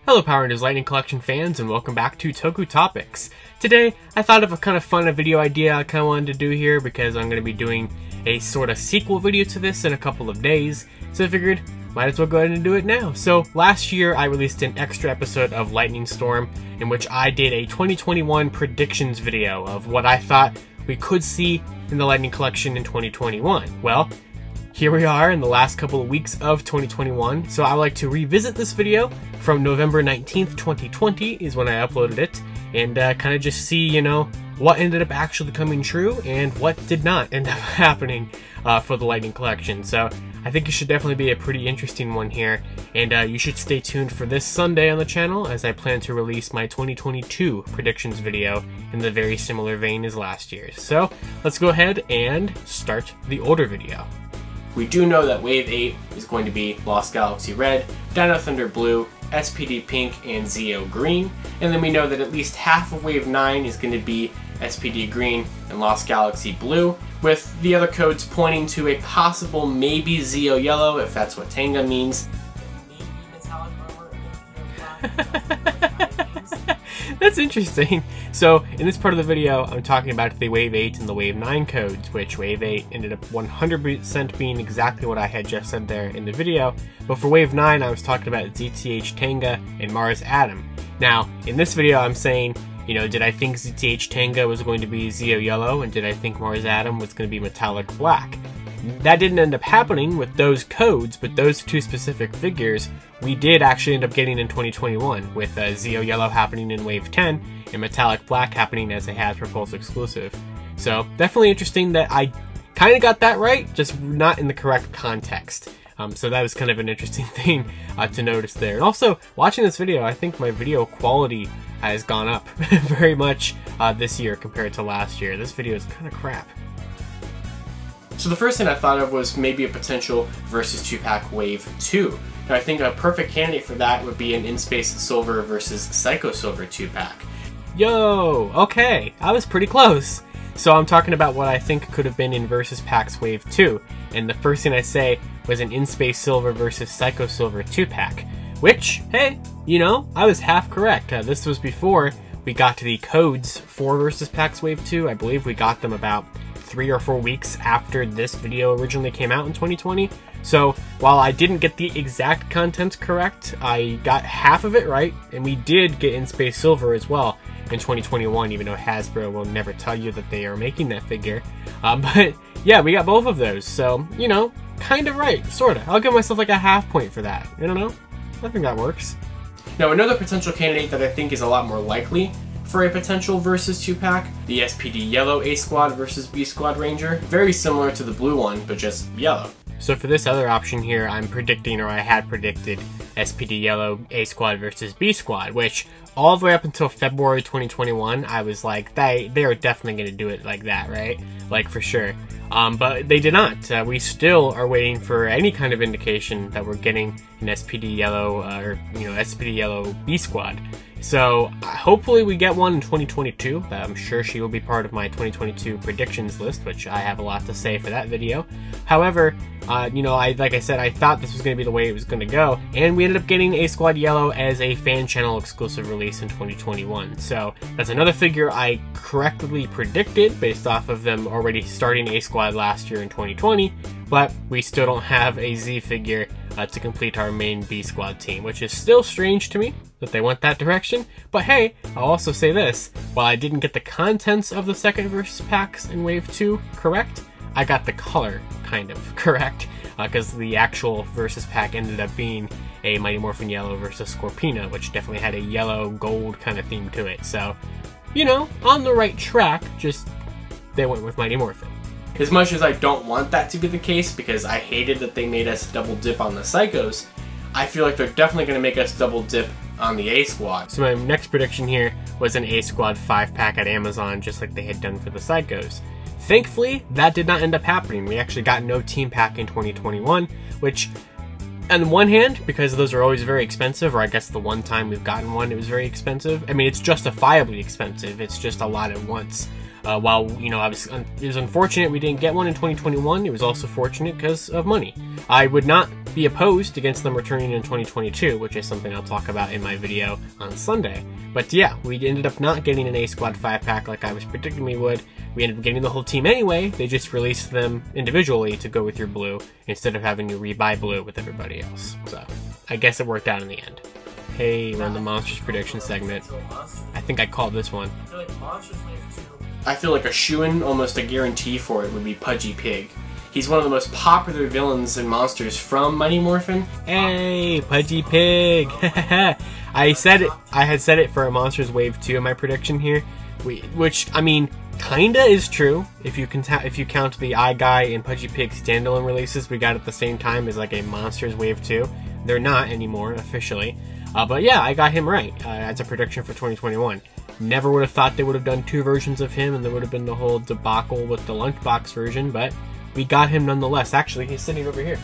Hello Power Rangers Lightning Collection fans, and welcome back to Toku Topics. Today, I thought of a kind of fun video idea I kind of wanted to do here because I'm going to be doing a sort of sequel video to this in a couple of days, so I figured might as well go ahead and do it now. So last year I released an extra episode of Lightning Storm in which I did a 2021 predictions video of what I thought we could see in the Lightning Collection in 2021. Well, here we are in the last couple of weeks of 2021, so I would like to revisit this video from November 19th, 2020 is when I uploaded it, and kind of just see, you know, what ended up actually coming true and what did not end up happening for the Lightning Collection. So I think it should definitely be a pretty interesting one here, and you should stay tuned for this Sunday on the channel as I plan to release my 2022 predictions video in the very similar vein as last year's. So let's go ahead and start the order video. We do know that Wave 8 is going to be Lost Galaxy Red, Dino Thunder Blue, SPD Pink, and Zeo Green. And then we know that at least half of Wave 9 is going to be SPD Green and Lost Galaxy Blue, with the other codes pointing to a possible maybe Zeo Yellow, if that's what Tanga means. That's interesting. So in this part of the video, I'm talking about the Wave 8 and the Wave 9 codes, which Wave 8 ended up 100% being exactly what I had just said there in the video. But for Wave 9, I was talking about ZTH Tanga and Mars Atom. Now, in this video, I'm saying, you know, did I think ZTH Tanga was going to be Zeo Yellow, and did I think Mars Atom was going to be Metallic Black? That didn't end up happening with those codes, but those two specific figures we did actually end up getting in 2021, with Zeo Yellow happening in Wave 10 and Metallic Black happening as a Hasbro Pulse exclusive. So definitely interesting that I kind of got that right, just not in the correct context. So that was kind of an interesting thing to notice there. And also, watching this video, I think my video quality has gone up very much this year compared to last year. This video is kind of crap. So the first thing I thought of was maybe a potential versus 2-pack Wave 2. Now I think a perfect candidate for that would be an In-Space Silver versus Psycho Silver 2-pack. Yo, okay, I was pretty close. So I'm talking about what I think could have been in Versus Packs Wave 2, and the first thing I say was an In-Space Silver versus Psycho Silver 2-pack, which, hey, you know, I was half correct. This was before we got to the codes for Versus Packs Wave 2. I believe we got them about 3 or 4 weeks after this video originally came out in 2020. So while I didn't get the exact content correct, I got half of it right, and we did get In-Space Silver as well in 2021, even though Hasbro will never tell you that they are making that figure. But yeah, we got both of those, so, you know, kind of right, sort of. I'll give myself like a half point for that. I don't know. I think that works. Now another potential candidate that I think is a lot more likely for a potential versus 2-pack, the SPD Yellow A Squad versus B Squad Ranger. Very similar to the blue one, but just yellow. So for this other option here, I'm predicting, or I had predicted, SPD Yellow A Squad versus B Squad, which all the way up until February 2021, I was like, they are definitely going to do it like that, right? Like, for sure. But they did not. We still are waiting for any kind of indication that we're getting an SPD Yellow, or, you know, SPD Yellow B Squad. So hopefully we get one in 2022. I'm sure she will be part of my 2022 predictions list, which I have a lot to say for that video. However, you know, like I said, I thought this was going to be the way it was going to go, and we ended up getting A Squad Yellow as a fan channel exclusive release in 2021. So that's another figure I correctly predicted based off of them already starting A Squad last year in 2020, but we still don't have a Z figure to complete our main B Squad team, which is still strange to me that they went that direction. But hey, I'll also say this, while I didn't get the contents of the second versus packs in Wave 2 correct, I got the color kind of correct, because the actual versus pack ended up being a Mighty Morphin Yellow versus Scorpina, which definitely had a yellow gold kind of theme to it. So, you know, on the right track, just they went with Mighty Morphin. As much as I don't want that to be the case, because I hated that they made us double dip on the Psychos, I feel like they're definitely going to make us double dip on the A Squad. So my next prediction here was an A Squad 5-pack at Amazon, just like they had done for the Psychos. Thankfully, that did not end up happening. We actually got no team pack in 2021, which, on the one hand, because those are always very expensive, or I guess the one time we've gotten one, it was very expensive. I mean, it's justifiably expensive. It's just a lot at once. While, you know, it was unfortunate we didn't get one in 2021, it was also fortunate because of money. I would not be opposed against them returning in 2022, which is something I'll talk about in my video on Sunday. But yeah, we ended up not getting an A-Squad 5-pack like I was predicting we would. We ended up getting the whole team anyway, they just released them individually to go with your blue, instead of having you rebuy blue with everybody else. So, I guess it worked out in the end. Hey, we're in the Monsters prediction segment. I think I called this one. I feel like a shoo-in, almost a guarantee for it, would be Pudgy Pig. He's one of the most popular villains and monsters from Mighty Morphin. Hey, Pudgy Pig! I had said it for a Monsters Wave 2 in my prediction here, which, I mean, kinda is true. If you count the Eye Guy and Pudgy Pig standalone releases we got at the same time as like a Monsters Wave 2. They're not anymore, officially. But yeah, I got him right as a prediction for 2021. Never would have thought they would have done 2 versions of him and there would have been the whole debacle with the lunchbox version, but we got him nonetheless. Actually, he's sitting over here.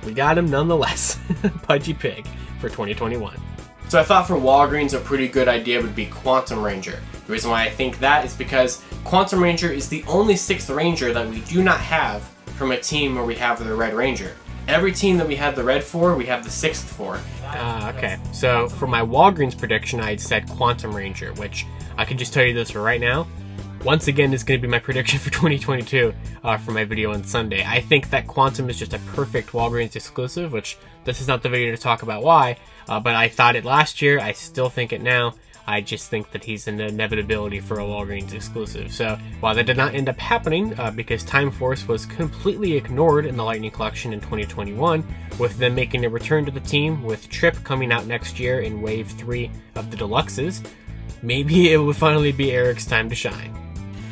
We got him nonetheless. Pudgy Pig for 2021. So I thought for Walgreens a pretty good idea would be Quantum Ranger. The reason why I think that is because Quantum Ranger is the only 6th Ranger that we do not have from a team where we have the Red Ranger. Every team that we had the red for, we have the 6th for. Okay. So for my Walgreens prediction, I had said Quantum Ranger, which I can just tell you this for right now. Once again, is going to be my prediction for 2022 for my video on Sunday. I think that Quantum is just a perfect Walgreens exclusive, which this is not the video to talk about why, but I thought it last year. I still think it now. I just think that he's an inevitability for a Walgreens exclusive. So while that did not end up happening, because Time Force was completely ignored in the Lightning Collection in 2021, with them making a return to the team, with Trip coming out next year in Wave 3 of the Deluxes, maybe it will finally be Eric's time to shine.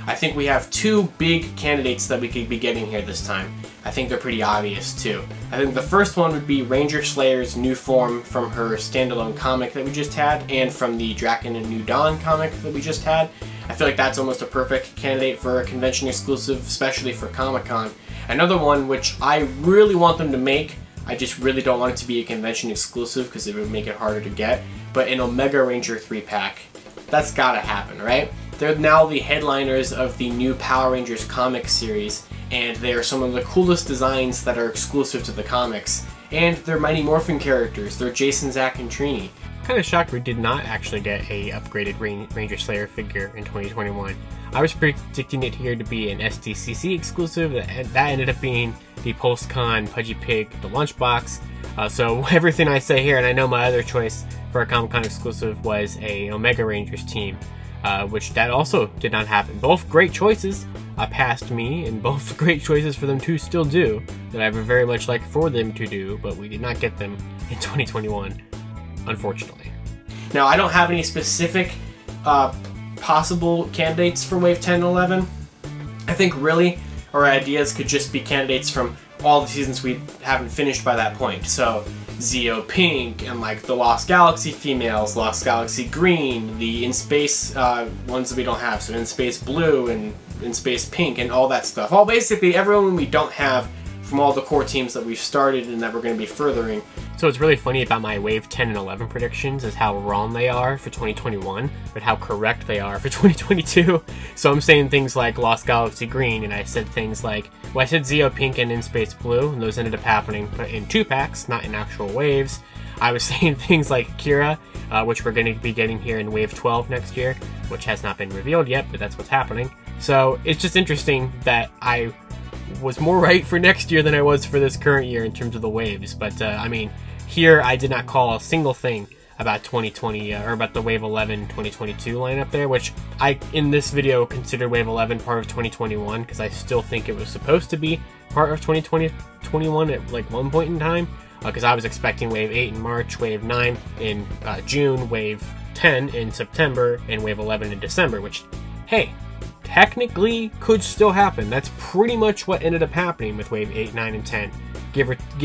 I think we have 2 big candidates that we could be getting here this time. I think they're pretty obvious too. I think the first one would be Ranger Slayer's new form from her standalone comic that we just had, and from the Draken and New Dawn comic that we just had. I feel like that's almost a perfect candidate for a convention exclusive, especially for Comic-Con. Another one which I really want them to make, I just really don't want it to be a convention exclusive because it would make it harder to get, but an Omega Ranger 3-pack. That's gotta happen, right? They're now the headliners of the new Power Rangers comic series, and they are some of the coolest designs that are exclusive to the comics. And they're Mighty Morphin characters. They're Jason, Zack, and Trini. Kind of shocked we did not actually get a upgraded Ranger Slayer figure in 2021. I was predicting it here to be an SDCC exclusive. That ended up being the PulseCon Pudgy Pig, the Lunchbox. So everything I say here, and I know my other choice for a Comic-Con exclusive was a Omega Rangers team. Which that also did not happen. Both great choices past me, and both great choices for them to still do, that I would very much like for them to do, but we did not get them in 2021, unfortunately. Now, I don't have any specific possible candidates for Wave 10 and 11. I think really our ideas could just be candidates from all the seasons we haven't finished by that point. So Zeo Pink and like the Lost Galaxy females, Lost Galaxy Green, the In Space ones that we don't have, so In Space Blue and In Space Pink and all that stuff. All basically everyone we don't have from all the core teams that we've started and that we're going to be furthering. So what's really funny about my Wave 10 and 11 predictions is how wrong they are for 2021, but how correct they are for 2022. So I'm saying things like Lost Galaxy Green, and I said things like, well, I said Zeo Pink and In Space Blue, and those ended up happening in 2-packs, not in actual waves. I was saying things like Kira, which we're going to be getting here in Wave 12 next year, which has not been revealed yet, but that's what's happening. So it's just interesting that I was more right for next year than I was for this current year in terms of the waves. But I mean, here I did not call a single thing about 2020 or about the Wave 11 2022 lineup there, which I in this video consider Wave 11 part of 2021 because I still think it was supposed to be part of 2021 at like one point in time, because I was expecting Wave 8 in March, Wave 9 in June, Wave 10 in September, and Wave 11 in December, which, hey, technically could still happen. That's pretty much what ended up happening with Wave 8, 9, and 10.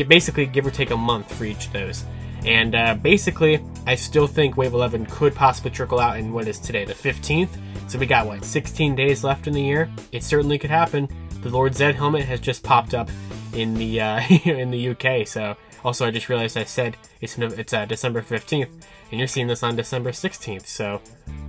Basically give or take a month for each of those. And basically, I still think Wave 11 could possibly trickle out in what is today, the 15th. So we got, what, 16 days left in the year? It certainly could happen. The Lord Zed helmet has just popped up in the in the UK, so Also, I just realized I said it's December 15th, and you're seeing this on December 16th, so,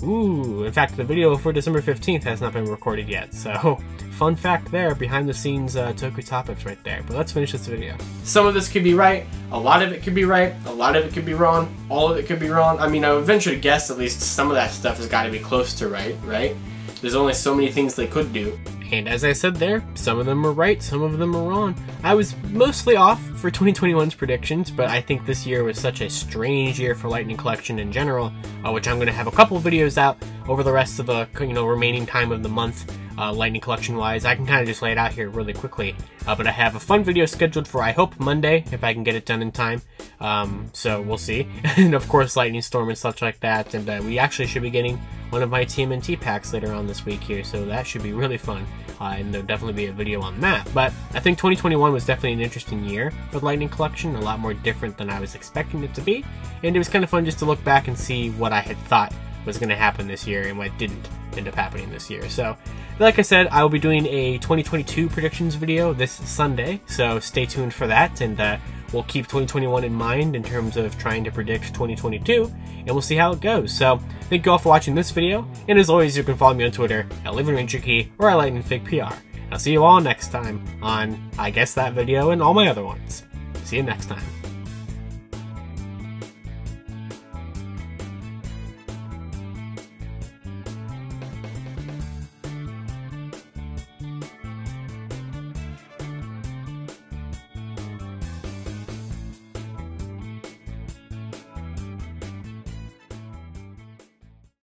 ooh, in fact, the video for December 15th has not been recorded yet, so, fun fact there, behind the scenes Toku topics right there. But let's finish this video. Some of this could be right, a lot of it could be right, a lot of it could be wrong, all of it could be wrong. I mean, I would venture to guess at least some of that stuff has got to be close to right? There's only so many things they could do. And as I said there, some of them are right, some of them are wrong. I was mostly off for 2021's predictions, but I think this year was such a strange year for Lightning Collection in general, which I'm going to have a couple videos out over the rest of the remaining time of the month, Lightning Collection wise. I can kind of just lay it out here really quickly, but I have a fun video scheduled for, I hope, Monday, if I can get it done in time, so we'll see. And of course Lightning Storm and such like that, and we actually should be getting one of my TMNT packs later on this week here, so that should be really fun, and there'll definitely be a video on that. But I think 2021 was definitely an interesting year for the Lightning Collection, a lot more different than I was expecting it to be, and it was kind of fun just to look back and see what I had thought was going to happen this year and what didn't end up happening this year. So, like I said, I will be doing a 2022 predictions video this Sunday, so stay tuned for that, and we'll keep 2021 in mind in terms of trying to predict 2022, and we'll see how it goes. So, thank you all for watching this video, and as always, you can follow me on Twitter at LivingRangerKey or at LightningFigPR. I'll see you all next time on, I guess, that video and all my other ones. See you next time.